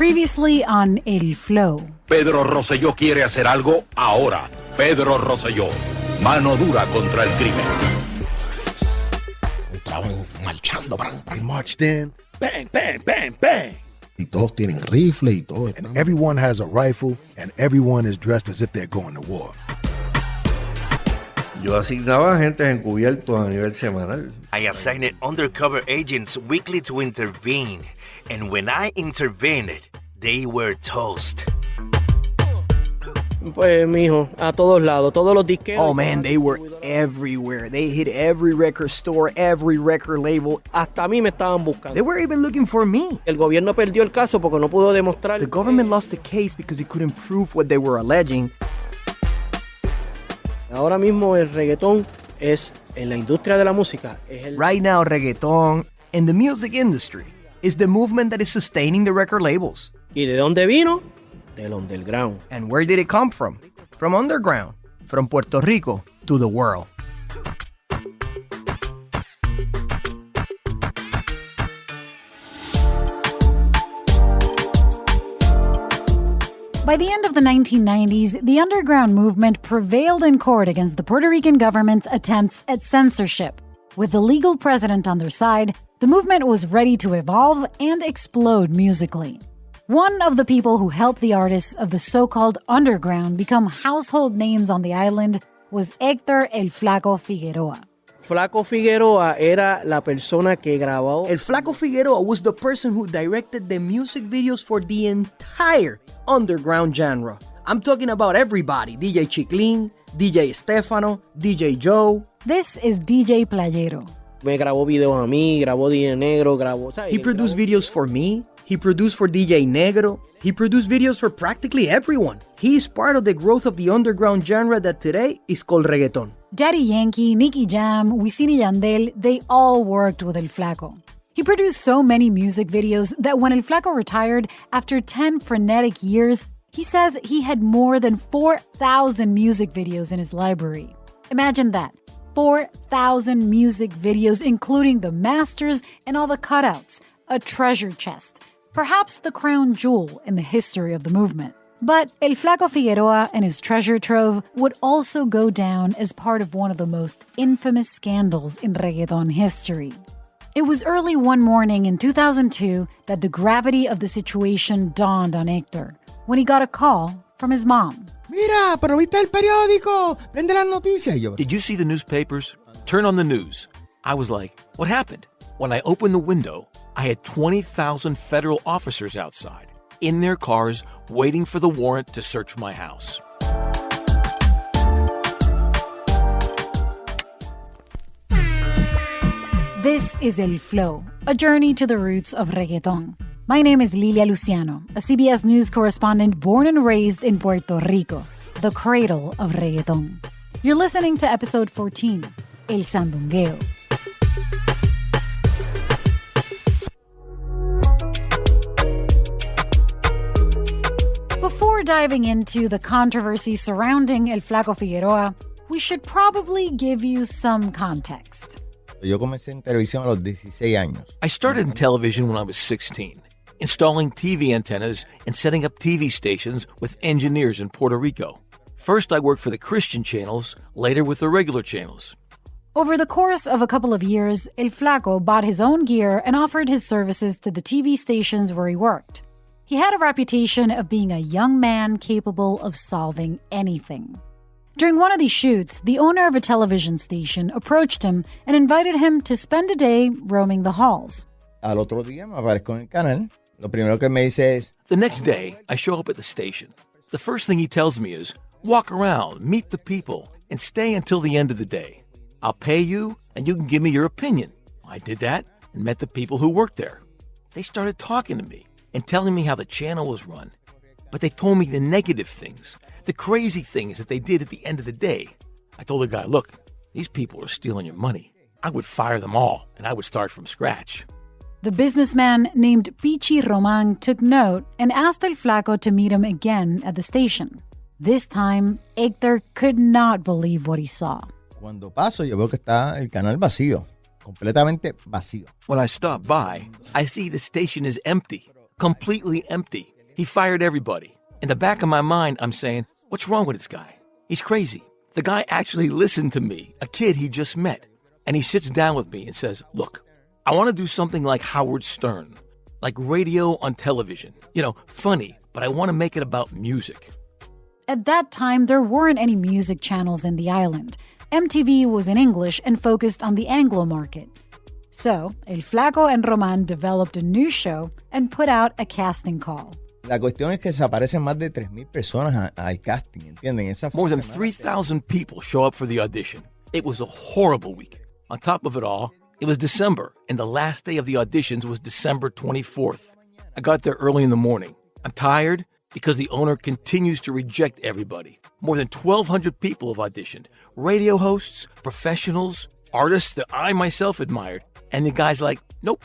Previously on El Flow. Pedro Rosselló quiere hacer algo ahora. Pedro Rosselló, mano dura contra el crimen. Estaban marchando, marched in, bang, bang, bang, bang. Y todos tienen rifle y todo. And everyone has a rifle, and everyone is dressed as if they're going to war. Yo asignaba agentes encubiertos a nivel semanal. I assigned undercover agents weekly to intervene, and when I intervened, they were toast. Pues, mijo, a todos lados, todos los disqueros. Oh man, they were everywhere. They hit every record store, every record label. Hasta a mí me estaban buscando. They were even looking for me. El gobierno perdió el caso porque no pudo demostrar. The government lost the case because it couldn't prove what they were alleging. Ahora mismo el reggaetón es, en la industria de la música, es el... Right now, reggaeton in the music industry is the movement that is sustaining the record labels. ¿Y de dónde vino? Del underground. And where did it come from? From underground. From Puerto Rico to the world. By the end of the 1990s, the underground movement prevailed in court against the Puerto Rican government's attempts at censorship. With the legal precedent on their side, the movement was ready to evolve and explode musically. One of the people who helped the artists of the so-called underground become household names on the island was Héctor El Flaco Figueroa. Flaco Figueroa era la persona que grabó. El Flaco Figueroa was the person who directed the music videos for the entire underground genre. I'm talking about everybody. DJ Chiclin, DJ Stefano, DJ Joe. This is DJ Playero. Me grabó videos a mí, grabó DJ Negro, grabó... He produced videos for me. He produced for DJ Negro. He produced videos for practically everyone. He is part of the growth of the underground genre that today is called reggaeton. Daddy Yankee, Nicky Jam, Wisin y Yandel, they all worked with El Flaco. He produced so many music videos that when El Flaco retired after 10 frenetic years, he says he had more than 4,000 music videos in his library. Imagine that. 4,000 music videos, including the masters and all the cutouts. A treasure chest. Perhaps the crown jewel in the history of the movement. But El Flaco Figueroa and his treasure trove would also go down as part of one of the most infamous scandals in reggaeton history. It was early one morning in 2002 that the gravity of the situation dawned on Héctor when he got a call from his mom. Mira, pero viste el periódico. Prende las noticias. Did you see the newspapers? Turn on the news. I was like, what happened? When I opened the window, I had 20,000 federal officers outside, in their cars, waiting for the warrant to search my house. This is El Flow, a journey to the roots of reggaeton. My name is Lilia Luciano, a CBS News correspondent born and raised in Puerto Rico, the cradle of reggaeton. You're listening to episode 14, El Sandungueo. Before diving into the controversy surrounding El Flaco Figueroa, we should probably give you some context. Yo comencé en televisión a los 16 años. I started in television when I was 16, installing TV antennas and setting up TV stations with engineers in Puerto Rico. First, I worked for the Christian channels, later with the regular channels. Over the course of a couple of years, El Flaco bought his own gear and offered his services to the TV stations where he worked. He had a reputation of being a young man capable of solving anything. During one of these shoots, the owner of a television station approached him and invited him to spend a day roaming the halls. Al otro día me aparezco en el canal. Lo primero que me dice es... The next day, I show up at the station. The first thing he tells me is, walk around, meet the people, and stay until the end of the day. I'll pay you, and you can give me your opinion. I did that and met the people who worked there. They started talking to me and telling me how the channel was run. But they told me the negative things, the crazy things that they did at the end of the day. I told the guy, look, these people are stealing your money. I would fire them all, and I would start from scratch. The businessman named Pichi Roman took note and asked El Flaco to meet him again at the station. This time, Héctor could not believe what he saw. Cuando paso, yo veo que está el canal vacío, completamente vacío. When I stop by, I see the station is empty, completely empty. He fired everybody. In the back of my mind, I'm saying, what's wrong with this guy? He's crazy. The guy actually listened to me, a kid he just met. And he sits down with me and says, look, I want to do something like Howard Stern, like radio on television. Funny, but I want to make it about music. At that time, there weren't any music channels in the island. MTV was in English and focused on the Anglo market. So, El Flaco and Roman developed a new show and put out a casting call. La cuestión es que desaparecen más de 3,000 personas al casting, ¿entienden? More than 3,000 people show up for the audition. It was a horrible week. On top of it all, it was December, and the last day of the auditions was December 24th. I got there early in the morning. I'm tired because the owner continues to reject everybody. More than 1,200 people have auditioned. Radio hosts, professionals, artists that I myself admired. And the guy's like, nope.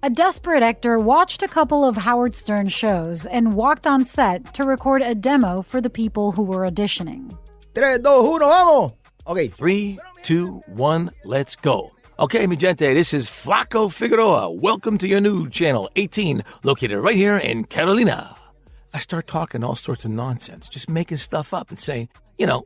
A desperate actor watched a couple of Howard Stern shows and walked on set to record a demo for the people who were auditioning. 3, 2, 1, vamos! Okay. 3, 2, 1, let's go. Okay, mi gente, this is Flaco Figueroa. Welcome to your new Channel 18, located right here in Carolina. I start talking all sorts of nonsense, just making stuff up and saying,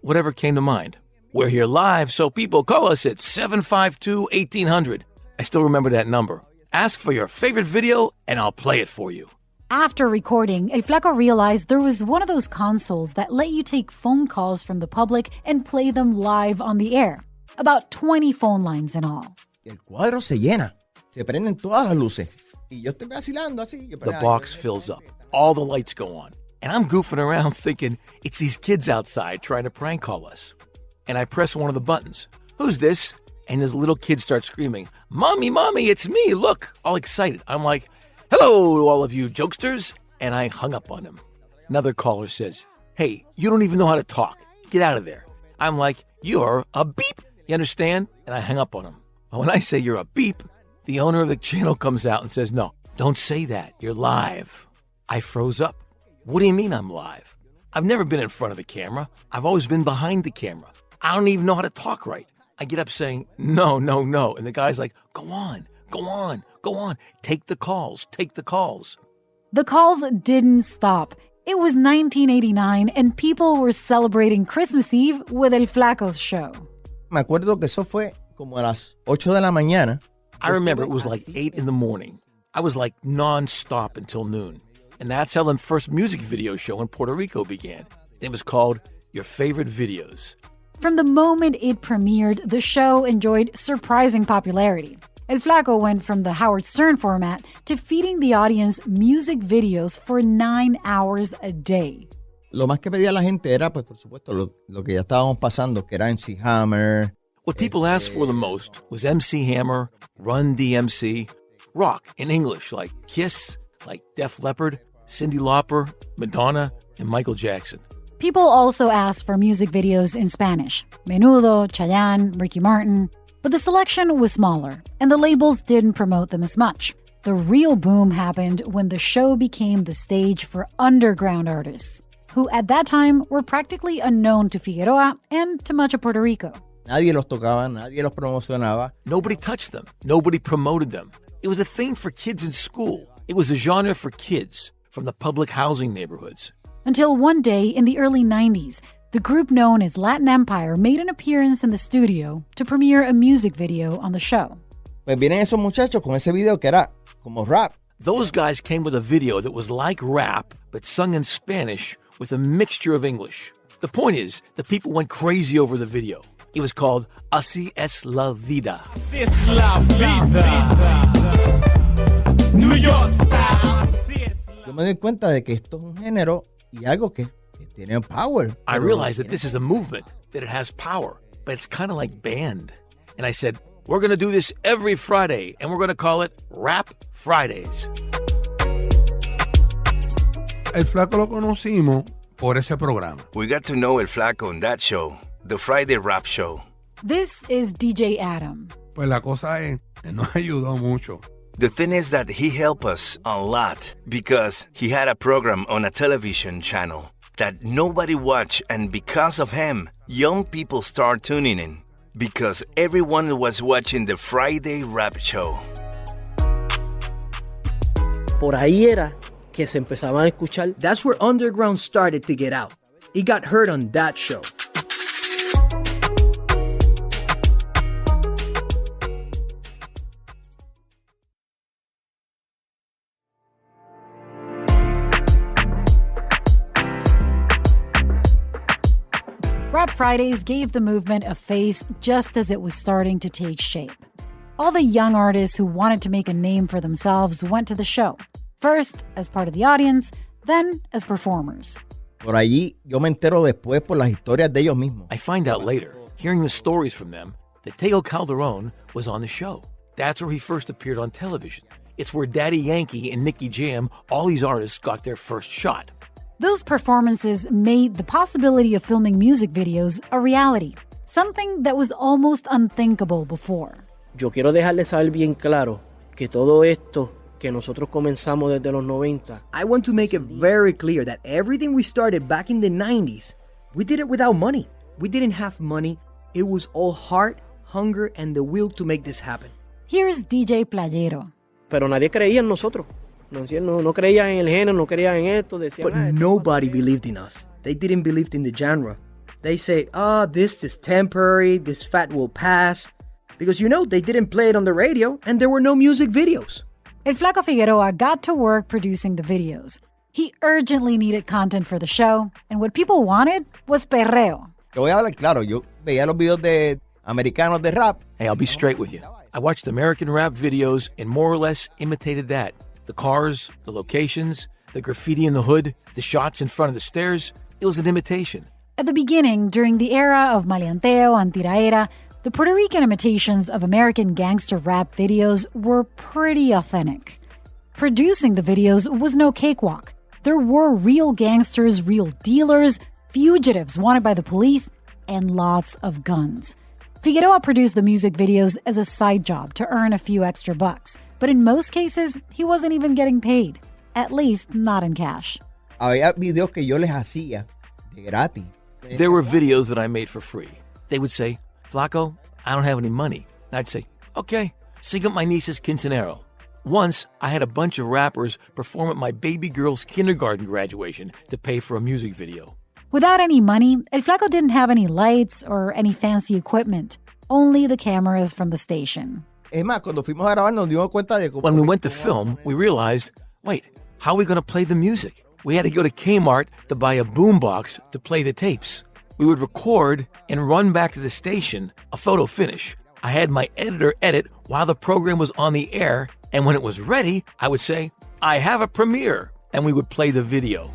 whatever came to mind. We're here live, so people call us at 752-1800. I still remember that number. Ask for your favorite video, and I'll play it for you. After recording, El Flaco realized there was one of those consoles that let you take phone calls from the public and play them live on the air. About 20 phone lines in all. El cuadro se llena. Se prenden todas las luces. Y yo estoy vacilando así. The box fills up. All the lights go on. And I'm goofing around thinking it's these kids outside trying to prank call us. And I press one of the buttons. Who's this? And this little kid starts screaming, Mommy, Mommy, it's me, look, all excited. I'm like, hello to all of you jokesters. And I hung up on him. Another caller says, hey, you don't even know how to talk. Get out of there. I'm like, you're a beep. You understand? And I hang up on him. When I say you're a beep, the owner of the channel comes out and says, no, don't say that. You're live. I froze up. What do you mean I'm live? I've never been in front of the camera. I've always been behind the camera. I don't even know how to talk right. I get up saying, no. And the guy's like, go on. Take the calls. The calls didn't stop. It was 1989 and people were celebrating Christmas Eve with El Flaco's show. Me acuerdo que eso fue como a las 8 de la mañana. I remember it was like 8 in the morning. I was like non-stop until noon. And that's how the first music video show in Puerto Rico began. It was called Your Favorite Videos. From the moment it premiered, the show enjoyed surprising popularity. El Flaco went from the Howard Stern format to feeding the audience music videos for 9 hours a day. Lo más que pedía la gente era, pues, por supuesto, lo que ya estábamos pasando, que era MC Hammer. What people asked for the most was MC Hammer, Run DMC, rock in English like Kiss, like Def Leppard, Cyndi Lauper, Madonna, and Michael Jackson. People also asked for music videos in Spanish, Menudo, Chayanne, Ricky Martin, but the selection was smaller, and the labels didn't promote them as much. The real boom happened when the show became the stage for underground artists, who at that time were practically unknown to Figueroa and to much of Puerto Rico. Nadie los tocaba, nadie los promocionaba. Nobody touched them. Nobody promoted them. It was a thing for kids in school. It was a genre for kids from the public housing neighborhoods. Until one day in the early 90s, the group known as Latin Empire made an appearance in the studio to premiere a music video on the show. Pues vienen esos muchachos con ese video que era como rap. Those guys came with a video that was like rap, but sung in Spanish with a mixture of English. The point is, the people went crazy over the video. It was called Así es la vida. Así es la vida. New York style. Yo me doy cuenta de que esto es un género y algo que tiene power. I realized that this is a movement, that it has power, but it's kind of like band. And I said, we're going to do this every Friday, and we're going to call it Rap Fridays. El Flaco lo conocimos por ese programa. We got to know El Flaco on that show, the Friday Rap Show. This is DJ Adam. Pues la cosa es que nos ayudó mucho. The thing is that he helped us a lot because he had a program on a television channel that nobody watched, and because of him, young people start tuning in because everyone was watching the Friday Rap Show. Por ahí era que se empezaban a escuchar. That's where underground started to get out. It got heard on that show. Rap Fridays gave the movement a face just as it was starting to take shape. All the young artists who wanted to make a name for themselves went to the show, first as part of the audience, then as performers. Por allí yo me entero después por las historias de ellos mismos. I find out later, hearing the stories from them, that Tego Calderón was on the show. That's where he first appeared on television. It's where Daddy Yankee and Nicky Jam, all these artists got their first shot. Those performances made the possibility of filming music videos a reality, something that was almost unthinkable before. Yo quiero dejarles saber bien claro que todo esto que nosotros comenzamos desde los 90, I want to make it very clear that everything we started back in the 90s, we did it without money. We didn't have money. It was all heart, hunger, and the will to make this happen. Here's DJ Playero. Pero nadie creía en nosotros. No creían en el género, no creían en esto. Decían, but nobody believed in us. They didn't believe in the genre. They say, this is temporary, this fad will pass. Because, they didn't play it on the radio and there were no music videos. El Flaco Figueroa got to work producing the videos. He urgently needed content for the show, and what people wanted was perreo. Te voy a hablar claro, yo veía los videos de americanos de rap. Hey, I'll be straight with you. I watched American rap videos and more or less imitated that. The cars, the locations, the graffiti in the hood, the shots in front of the stairs, it was an imitation. At the beginning, during the era of Maleanteo and Tiraera, the Puerto Rican imitations of American gangster rap videos were pretty authentic. Producing the videos was no cakewalk. There were real gangsters, real dealers, fugitives wanted by the police, and lots of guns. Figueroa produced the music videos as a side job to earn a few extra bucks, but in most cases, he wasn't even getting paid. At least, not in cash. Había videos que yo les hacía de gratis. There were videos that I made for free. They would say, Flaco, I don't have any money. I'd say, okay, sing up my niece's quinceanero. Once, I had a bunch of rappers perform at my baby girl's kindergarten graduation to pay for a music video. Without any money, El Flaco didn't have any lights or any fancy equipment, only the cameras from the station. Es más, cuando fuimos a grabar nos dimos cuenta de cómo... When we went to film, we realized, wait, how are we going to play the music? We had to go to Kmart to buy a boombox to play the tapes. We would record and run back to the station, a photo finish. I had my editor edit while the program was on the air, and when it was ready, I would say, I have a premiere, and we would play the video.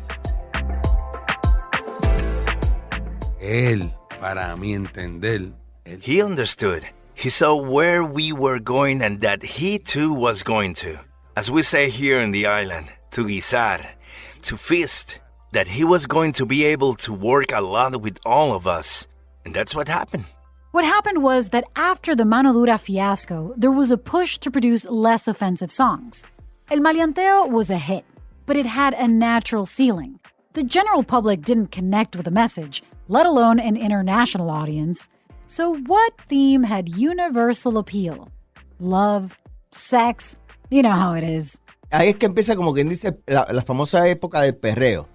Él, para mi entender... He understood. He saw where we were going and that he too was going to. As we say here in the island, to guisar, to feast, that he was going to be able to work a lot with all of us. And that's what happened. What happened was that after the Mano Dura fiasco, there was a push to produce less offensive songs. El Maleanteo was a hit, but it had a natural ceiling. The general public didn't connect with the message, let alone an international audience. So what theme had universal appeal? Love, sex, you know how it is. Ahí es que empieza como quien dice la famosa época del perreo.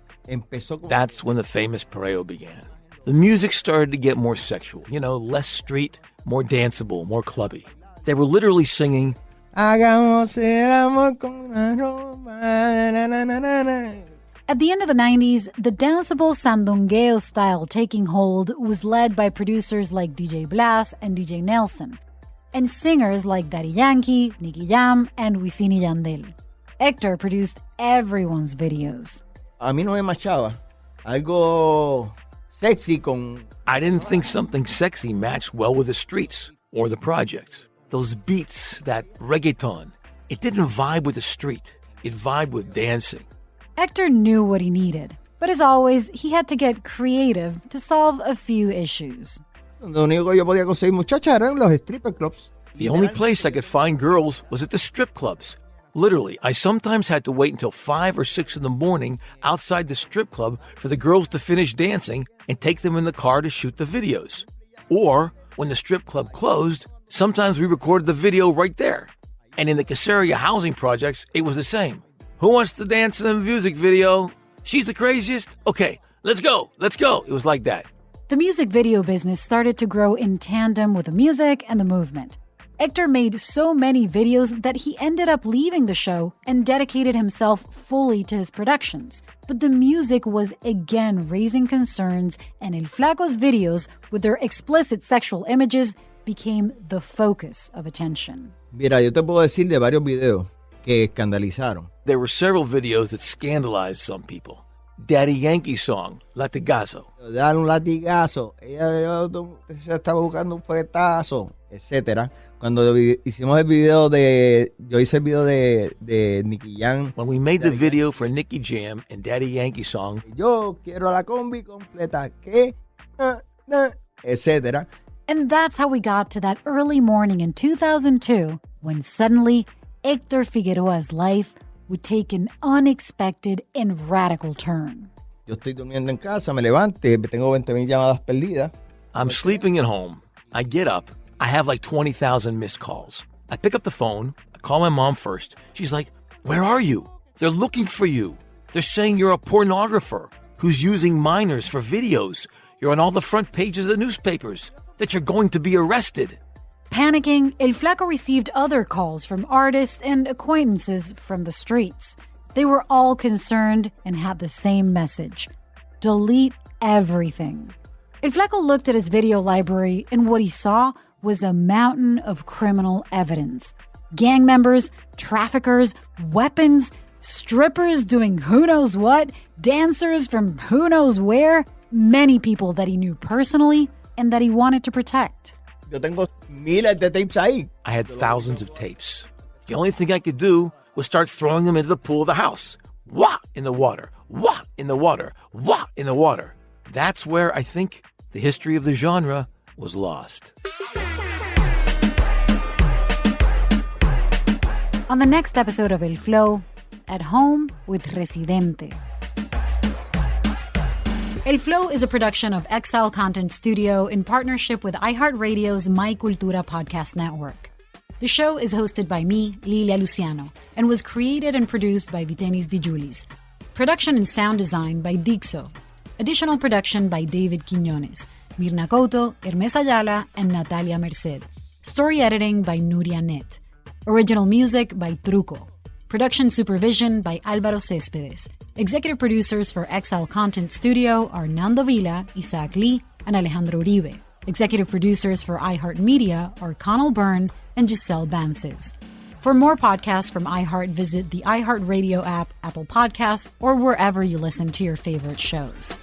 That's when the famous perreo began. The music started to get more sexual, less street, more danceable, more clubby. They were literally singing, Hagamos el amor con aroma, na, na, na, na, na. At the end of the 90s, the danceable sandungueo style taking hold was led by producers like DJ Blas and DJ Nelson, and singers like Daddy Yankee, Nicky Jam, and Wisin y Yandel. Hector produced everyone's videos. A mí no me machaba. Algo sexy con... I didn't think something sexy matched well with the streets or the projects. Those beats, that reggaeton, it didn't vibe with the street. It vibed with dancing. Hector knew what he needed, but as always, he had to get creative to solve a few issues. Lo único que yo podía conseguir muchachas eran los stripper clubs. The only place I could find girls was at the strip clubs. Literally, I sometimes had to wait until 5 or 6 in the morning outside the strip club for the girls to finish dancing and take them in the car to shoot the videos. Or, when the strip club closed, sometimes we recorded the video right there. And in the Caseria housing projects, it was the same. Who wants to dance in a music video? She's the craziest? Okay, let's go. It was like that. The music video business started to grow in tandem with the music and the movement. Hector made so many videos that he ended up leaving the show and dedicated himself fully to his productions. But the music was again raising concerns, and El Flaco's videos, with their explicit sexual images, became the focus of attention. Mira, yo te puedo decir de varios videos que escandalizaron. There were several videos that scandalized some people. Daddy Yankee song, Latigazo. Dar un latigazo, ella se estaba buscando un fuetazo, etc. Cuando hicimos el video yo hice el video de Nicky Jam. When we made the video for Nicky Jam and Daddy Yankee song, yo quiero la combi completa, que, etc. And that's how we got to that early morning in 2002 when suddenly Hector Figueroa's life would take an unexpected and radical turn. Yo estoy durmiendo en casa, me levanto, tengo 20,000 llamadas perdidas. I'm sleeping at home. I get up. I have like 20,000 missed calls. I pick up the phone. I call my mom first. She's like, "Where are you? They're looking for you. They're saying you're a pornographer who's using minors for videos. You're on all the front pages of the newspapers, that you're going to be arrested." Panicking, El Flaco received other calls from artists and acquaintances from the streets. They were all concerned and had the same message: delete everything. El Flaco looked at his video library, and what he saw was a mountain of criminal evidence. Gang members, traffickers, weapons, strippers doing who knows what, dancers from who knows where, many people that he knew personally and that he wanted to protect. Yo tengo miles de tapes ahí. I had thousands of tapes. The only thing I could do was start throwing them into the pool of the house. Wah! In the water. Wah! In the water. Wah! In the water. That's where I think the history of the genre was lost. On the next episode of El Flow, At Home with Residente. El Flow is a production of Exile Content Studio in partnership with iHeartRadio's My Cultura podcast network. The show is hosted by me, Lilia Luciano, and was created and produced by Vitenis DiGiulis. Production and sound design by Dixo. Additional production by David Quiñones, Mirna Couto, Hermes Ayala, and Natalia Merced. Story editing by Nuria Net. Original music by Truco. Production supervision by Álvaro Céspedes. Executive producers for Exile Content Studio are Nando Vila, Isaac Lee, and Alejandro Uribe. Executive producers for iHeartMedia are Connell Byrne and Giselle Bances. For more podcasts from iHeart, visit the iHeartRadio app, Apple Podcasts, or wherever you listen to your favorite shows.